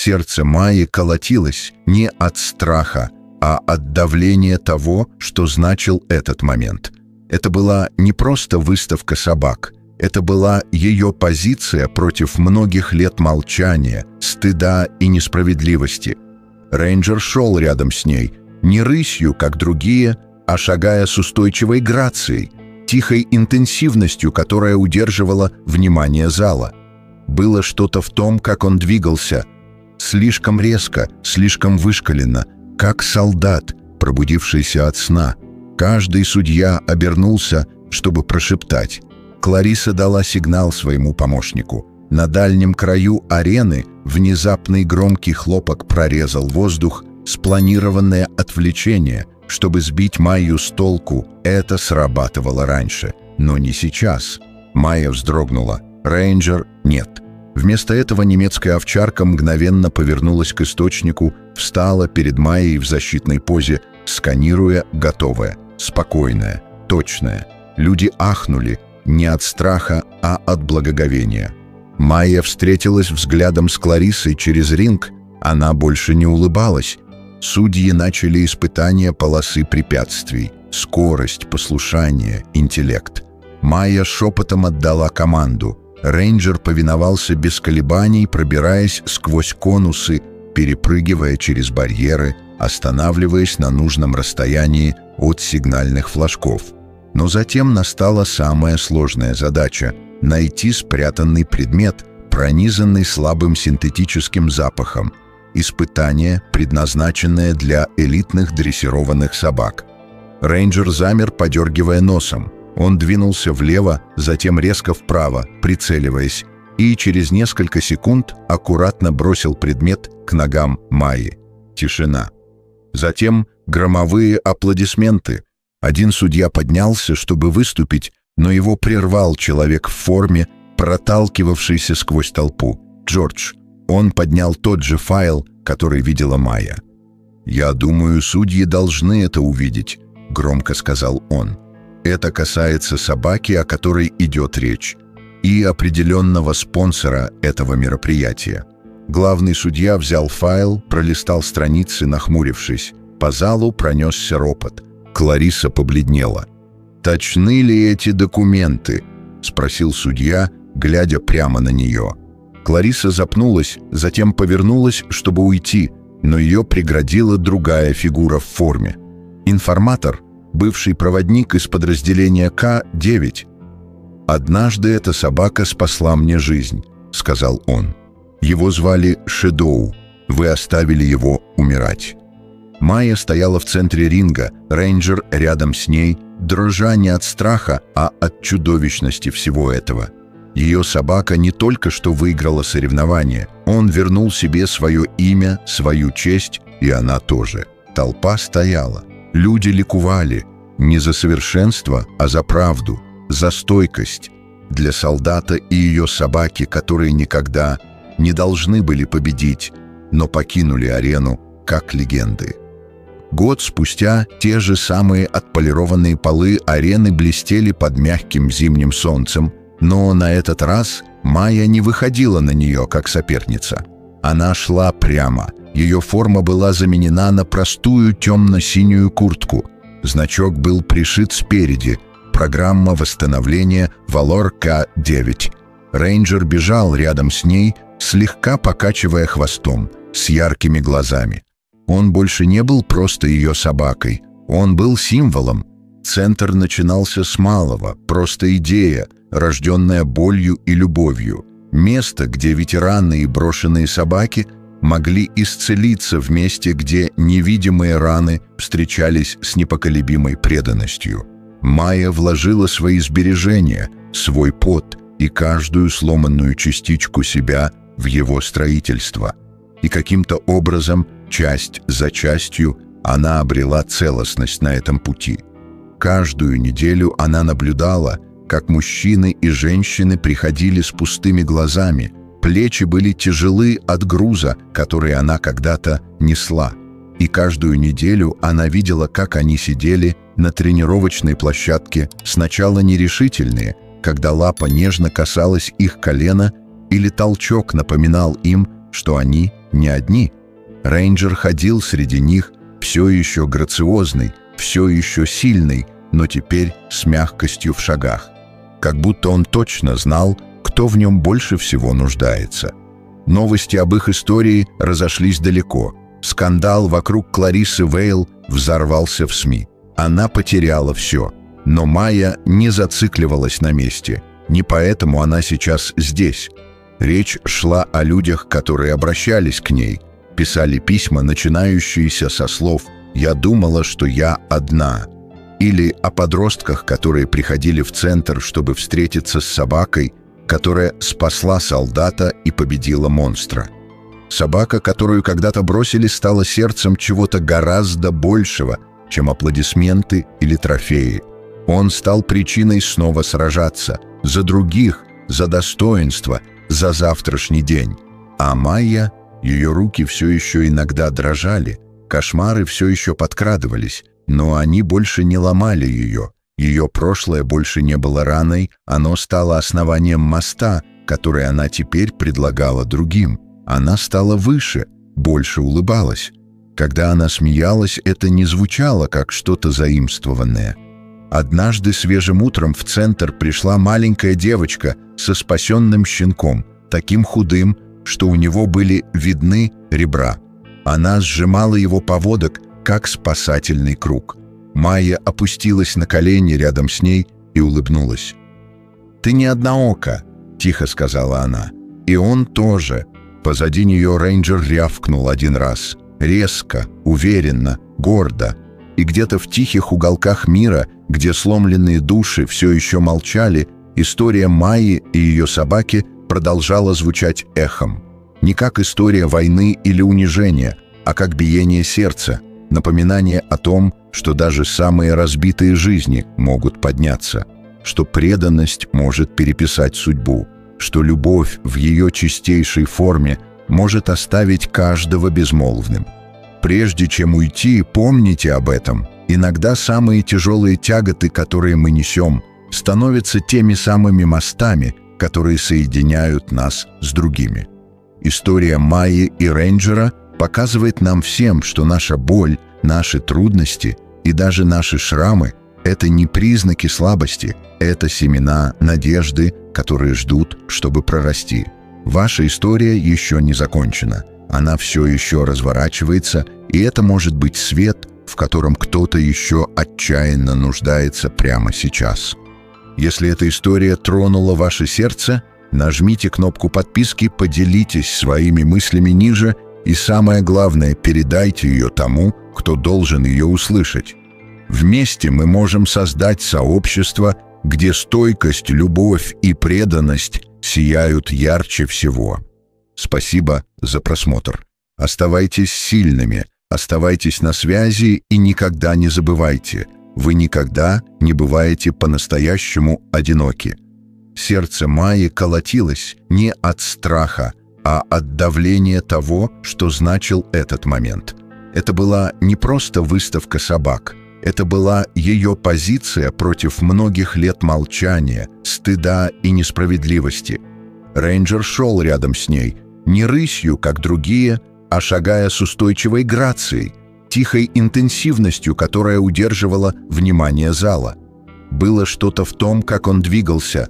Сердце Майи колотилось не от страха, а от давления того, что значил этот момент. Это была не просто выставка собак. Это была ее позиция против многих лет молчания, стыда и несправедливости. Рейнджер шел рядом с ней, не рысью, как другие, а шагая с устойчивой грацией, тихой интенсивностью, которая удерживала внимание зала. Было что-то в том, как он двигался, слишком резко, слишком вышкаленно, как солдат, пробудившийся от сна. Каждый судья обернулся, чтобы прошептать. Клариса дала сигнал своему помощнику. На дальнем краю арены внезапный громкий хлопок прорезал воздух, спланированное отвлечение, чтобы сбить Майю с толку. Это срабатывало раньше, но не сейчас. Майя вздрогнула. Рейнджер — нет. Вместо этого немецкая овчарка мгновенно повернулась к источнику, встала перед Майей в защитной позе, сканируя, готовая, спокойная, точная. Люди ахнули не от страха, а от благоговения. Майя встретилась взглядом с Кларисой через ринг. Она больше не улыбалась. Судьи начали испытание полосы препятствий. Скорость, послушание, интеллект. Майя шепотом отдала команду. Рейнджер повиновался без колебаний, пробираясь сквозь конусы, перепрыгивая через барьеры, останавливаясь на нужном расстоянии от сигнальных флажков. Но затем настала самая сложная задача — найти спрятанный предмет, пронизанный слабым синтетическим запахом. Испытание, предназначенное для элитных дрессированных собак. Рейнджер замер, подергивая носом. Он двинулся влево, затем резко вправо, прицеливаясь, и через несколько секунд аккуратно бросил предмет к ногам Майи. Тишина. Затем громовые аплодисменты. Один судья поднялся, чтобы выступить, но его прервал человек в форме, проталкивавшийся сквозь толпу. Джордж. Он поднял тот же файл, который видела Майя. «Я думаю, судьи должны это увидеть», — громко сказал он. «Это касается собаки, о которой идет речь, и определенного спонсора этого мероприятия». Главный судья взял файл, пролистал страницы, нахмурившись. По залу пронесся ропот. Клариса побледнела. «Точны ли эти документы?» — спросил судья, глядя прямо на нее. Клариса запнулась, затем повернулась, чтобы уйти, но ее преградила другая фигура в форме. Информатор, бывший проводник из подразделения К-9. «Однажды эта собака спасла мне жизнь», — сказал он. «Его звали Шэдоу. Вы оставили его умирать». Майя стояла в центре ринга, Рейнджер рядом с ней, дрожа не от страха, а от чудовищности всего этого. Ее собака не только что выиграла соревнование, он вернул себе свое имя, свою честь, и она тоже. Толпа стояла. Люди ликовали. Не за совершенство, а за правду, за стойкость. Для солдата и ее собаки, которые никогда не должны были победить, но покинули арену как легенды. Год спустя те же самые отполированные полы арены блестели под мягким зимним солнцем, но на этот раз Майя не выходила на нее как соперница. Она шла прямо. Ее форма была заменена на простую темно-синюю куртку. Значок был пришит спереди. Программа восстановления «Валор К-9». Рейнджер бежал рядом с ней, слегка покачивая хвостом, с яркими глазами. Он больше не был просто ее собакой. Он был символом. Центр начинался с малого, просто идея, рожденная болью и любовью. Место, где ветераны и брошенные собаки могли исцелиться в месте, где невидимые раны встречались с непоколебимой преданностью. Майя вложила свои сбережения, свой пот и каждую сломанную частичку себя в его строительство. И каким-то образом, часть за частью, она обрела целостность на этом пути. Каждую неделю она наблюдала, как мужчины и женщины приходили с пустыми глазами, плечи были тяжелы от груза, который она когда-то несла. И каждую неделю она видела, как они сидели на тренировочной площадке, сначала нерешительные, когда лапа нежно касалась их колена или толчок напоминал им, что они не одни. Рейнджер ходил среди них, все еще грациозный, все еще сильный, но теперь с мягкостью в шагах. Как будто он точно знал, кто в нем больше всего нуждается. Новости об их истории разошлись далеко. Скандал вокруг Клариссы Вейл взорвался в СМИ. Она потеряла все. Но Майя не зацикливалась на месте. Не поэтому она сейчас здесь. Речь шла о людях, которые обращались к ней, писали письма, начинающиеся со слов «Я думала, что я одна», или о подростках, которые приходили в центр, чтобы встретиться с собакой, которая спасла солдата и победила монстра. Собака, которую когда-то бросили, стала сердцем чего-то гораздо большего, чем аплодисменты или трофеи. Он стал причиной снова сражаться за других, за достоинство, за завтрашний день. А Майя, ее руки все еще иногда дрожали, кошмары все еще подкрадывались, но они больше не ломали ее. Ее прошлое больше не было раной, оно стало основанием моста, который она теперь предлагала другим. Она стала выше, больше улыбалась. Когда она смеялась, это не звучало как что-то заимствованное. Однажды свежим утром в центр пришла маленькая девочка со спасенным щенком, таким худым, что у него были видны ребра. Она сжимала его поводок, как спасательный круг. Майя опустилась на колени рядом с ней и улыбнулась. «Ты не одноока», — тихо сказала она. «И он тоже». Позади нее рейнджер рявкнул один раз. Резко, уверенно, гордо. И где-то в тихих уголках мира, где сломленные души все еще молчали, история Майи и ее собаки продолжала звучать эхом. Не как история войны или унижения, а как биение сердца, напоминание о том, что даже самые разбитые жизни могут подняться, что преданность может переписать судьбу, что любовь в ее чистейшей форме может оставить каждого безмолвным. Прежде чем уйти, помните об этом. Иногда самые тяжелые тяготы, которые мы несем, становятся теми самыми мостами, которые соединяют нас с другими. История Майи и рейнджера показывает нам всем, что наша боль, наши трудности и даже наши шрамы — это не признаки слабости, это семена надежды, которые ждут, чтобы прорасти. Ваша история еще не закончена. Она все еще разворачивается, и это может быть свет, в котором кто-то еще отчаянно нуждается прямо сейчас. Если эта история тронула ваше сердце, нажмите кнопку подписки, поделитесь своими мыслями ниже и, самое главное, передайте ее тому, кто должен ее услышать. Вместе мы можем создать сообщество, где стойкость, любовь и преданность сияют ярче всего. Спасибо за просмотр. Оставайтесь сильными, оставайтесь на связи и никогда не забывайте, вы никогда не бываете по-настоящему одиноки. Сердце Майи колотилось не от страха, а от давления того, что значил этот момент. Это была не просто выставка собак, это была ее позиция против многих лет молчания, стыда и несправедливости. Рейнджер шел рядом с ней, не рысью, как другие, а шагая с устойчивой грацией, тихой интенсивностью, которая удерживала внимание зала. Было что-то в том, как он двигался,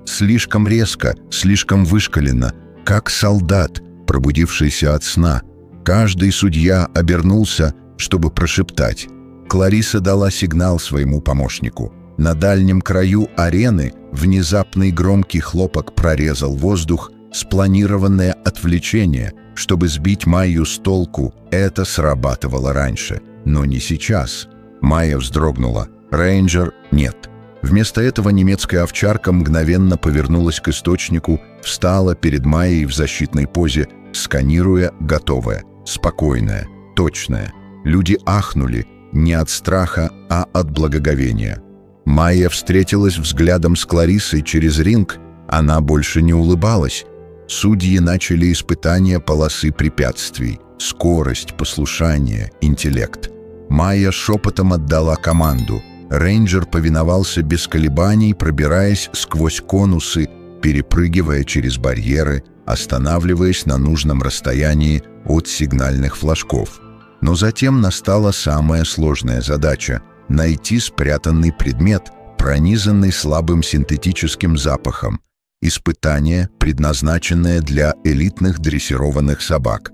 слишком резко, слишком вышкаленно, как солдат, пробудившийся от сна. Каждый судья обернулся, чтобы прошептать. Кларисса дала сигнал своему помощнику. На дальнем краю арены внезапный громкий хлопок прорезал воздух, спланированное отвлечение, чтобы сбить Майю с толку. Это срабатывало раньше, но не сейчас. Майя вздрогнула. Рейнджер — нет. Вместо этого немецкая овчарка мгновенно повернулась к источнику, встала перед Майей в защитной позе, сканируя, готовая, спокойная, точная. Люди ахнули не от страха, а от благоговения. Майя встретилась взглядом с Клариссой через ринг. Она больше не улыбалась. Судьи начали испытания полосы препятствий. Скорость, послушание, интеллект. Майя шепотом отдала команду. Рейнджер повиновался без колебаний, пробираясь сквозь конусы, перепрыгивая через барьеры, останавливаясь на нужном расстоянии от сигнальных флажков. Но затем настала самая сложная задача — найти спрятанный предмет, пронизанный слабым синтетическим запахом. Испытание, предназначенное для элитных дрессированных собак.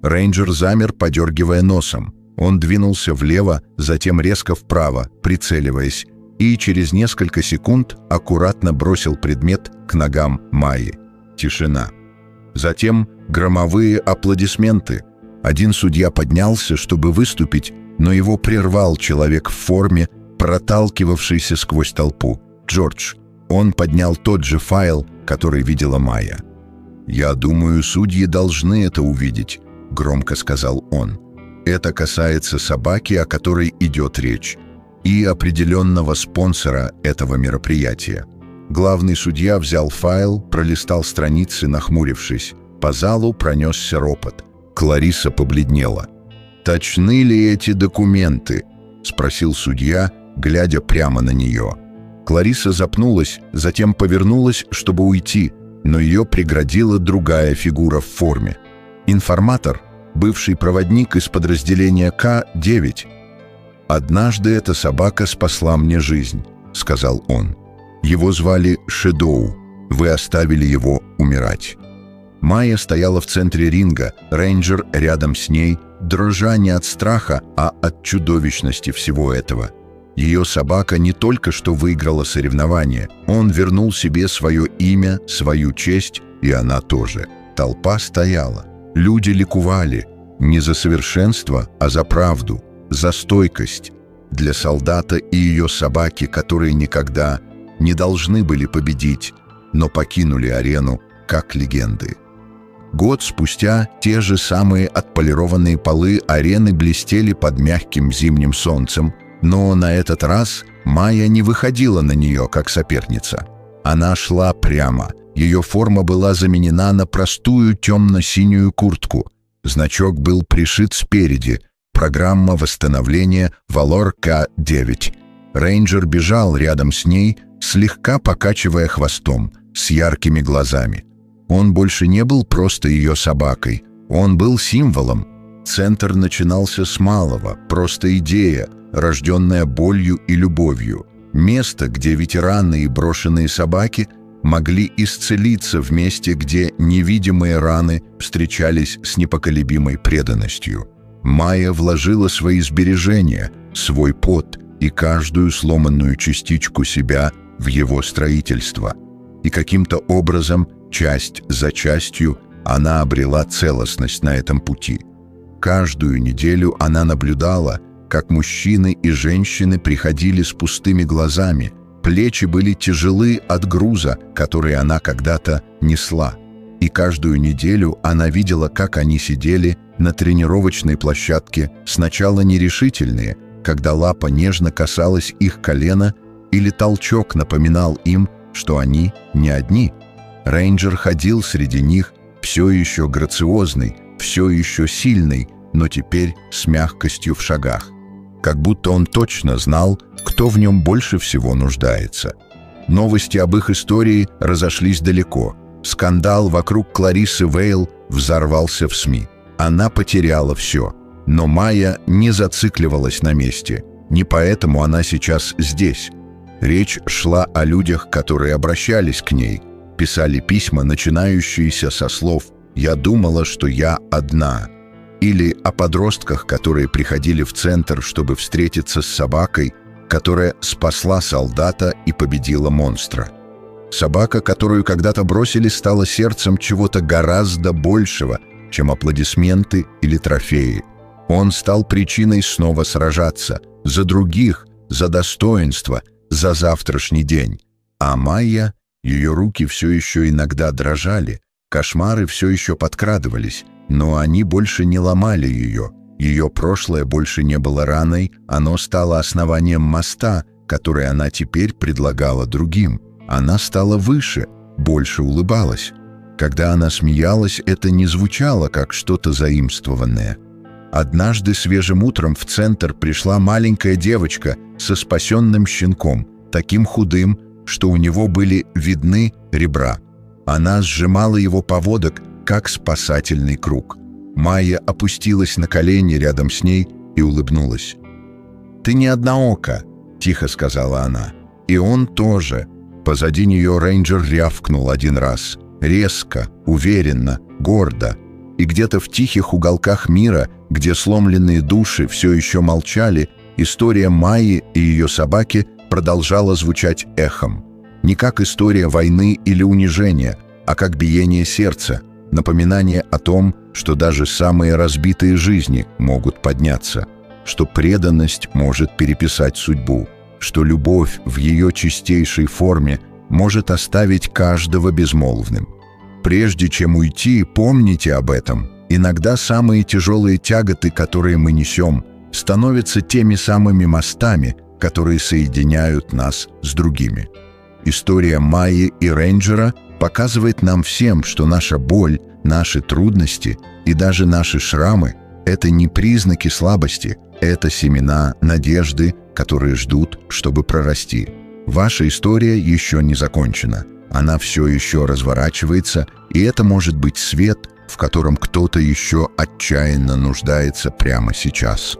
Рейнджер замер, подергивая носом. Он двинулся влево, затем резко вправо, прицеливаясь, и через несколько секунд аккуратно бросил предмет к ногам Майи. Тишина. Затем громовые аплодисменты. Один судья поднялся, чтобы выступить, но его прервал человек в форме, проталкивавшийся сквозь толпу. Джордж. Он поднял тот же файл, который видела Майя. «Я думаю, судьи должны это увидеть», — громко сказал он. «Это касается собаки, о которой идет речь, и определенного спонсора этого мероприятия». Главный судья взял файл, пролистал страницы, нахмурившись. По залу пронесся ропот. Клариса побледнела. «Точны ли эти документы?» — спросил судья, глядя прямо на нее. Клариса запнулась, затем повернулась, чтобы уйти, но ее преградила другая фигура в форме. Информатор, бывший проводник из подразделения К-9. «Однажды эта собака спасла мне жизнь», — сказал он. «Его звали Шэдоу. Вы оставили его умирать». Майя стояла в центре ринга, рейнджер рядом с ней, дрожа не от страха, а от чудовищности всего этого. Ее собака не только что выиграла соревнование, он вернул себе свое имя, свою честь, и она тоже. Толпа стояла. Люди ликовали. Не за совершенство, а за правду, за стойкость. Для солдата и ее собаки, которые никогда не должны были победить, но покинули арену как легенды. Год спустя те же самые отполированные полы арены блестели под мягким зимним солнцем, но на этот раз Майя не выходила на нее как соперница. Она шла прямо. Ее форма была заменена на простую темно-синюю куртку. Значок был пришит спереди. Программа восстановления «Валор К-9». Рейнджер бежал рядом с ней, слегка покачивая хвостом, с яркими глазами. Он больше не был просто ее собакой. Он был символом. Центр начинался с малого, просто идея, рожденная болью и любовью. Место, где ветераны и брошенные собаки могли исцелиться в месте, где невидимые раны встречались с непоколебимой преданностью. Майя вложила свои сбережения, свой пот и каждую сломанную частичку себя в его строительство. И каким-то образом, часть за частью, она обрела целостность на этом пути. Каждую неделю она наблюдала, как мужчины и женщины приходили с пустыми глазами, плечи были тяжелы от груза, который она когда-то несла. И каждую неделю она видела, как они сидели на тренировочной площадке, сначала нерешительные, когда лапа нежно касалась их колена, или толчок напоминал им, что они не одни. Рейнджер ходил среди них, все еще грациозный, все еще сильный, но теперь с мягкостью в шагах. Как будто он точно знал, кто в нем больше всего нуждается. Новости об их истории разошлись далеко. Скандал вокруг Кларисы Вейл взорвался в СМИ. Она потеряла все. Но Майя не зацикливалась на месте. Не поэтому она сейчас здесь. Речь шла о людях, которые обращались к ней, писали письма, начинающиеся со слов «Я думала, что я одна», или о подростках, которые приходили в центр, чтобы встретиться с собакой, которая спасла солдата и победила монстра. Собака, которую когда-то бросили, стала сердцем чего-то гораздо большего, чем аплодисменты или трофеи. Он стал причиной снова сражаться за других, за достоинство, за завтрашний день. А Майя, ее руки все еще иногда дрожали, кошмары все еще подкрадывались, но они больше не ломали ее. Ее прошлое больше не было раной, оно стало основанием моста, который она теперь предлагала другим. Она стала выше, больше улыбалась. Когда она смеялась, это не звучало как что-то заимствованное. Однажды свежим утром в центр пришла маленькая девочка со спасенным щенком, таким худым, что у него были видны ребра. Она сжимала его поводок, как спасательный круг. Майя опустилась на колени рядом с ней и улыбнулась. «Ты не одноока», — тихо сказала она. «И он тоже». Позади нее рейнджер рявкнул один раз. Резко, уверенно, гордо. И где-то в тихих уголках мира, где сломленные души все еще молчали, история Майи и ее собаки продолжала звучать эхом. Не как история войны или унижения, а как биение сердца, напоминание о том, что даже самые разбитые жизни могут подняться, что преданность может переписать судьбу, что любовь в ее чистейшей форме может оставить каждого безмолвным. Прежде чем уйти, помните об этом. Иногда самые тяжелые тяготы, которые мы несем, становятся теми самыми мостами, которые соединяют нас с другими. История Майи и рейнджера показывает нам всем, что наша боль, наши трудности и даже наши шрамы – это не признаки слабости, это семена надежды, которые ждут, чтобы прорасти. Ваша история еще не закончена. Она все еще разворачивается, и это может быть свет, в котором кто-то еще отчаянно нуждается прямо сейчас.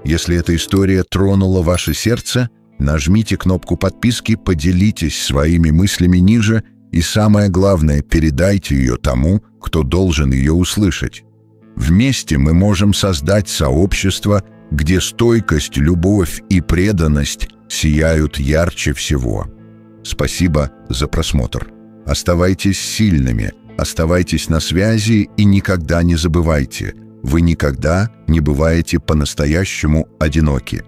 Если эта история тронула ваше сердце, нажмите кнопку подписки, поделитесь своими мыслями ниже и, самое главное, передайте ее тому, кто должен ее услышать. Вместе мы можем создать сообщество, где стойкость, любовь и преданность сияют ярче всего. Спасибо за просмотр. Оставайтесь сильными, оставайтесь на связи и никогда не забывайте, вы никогда не бываете по-настоящему одиноки.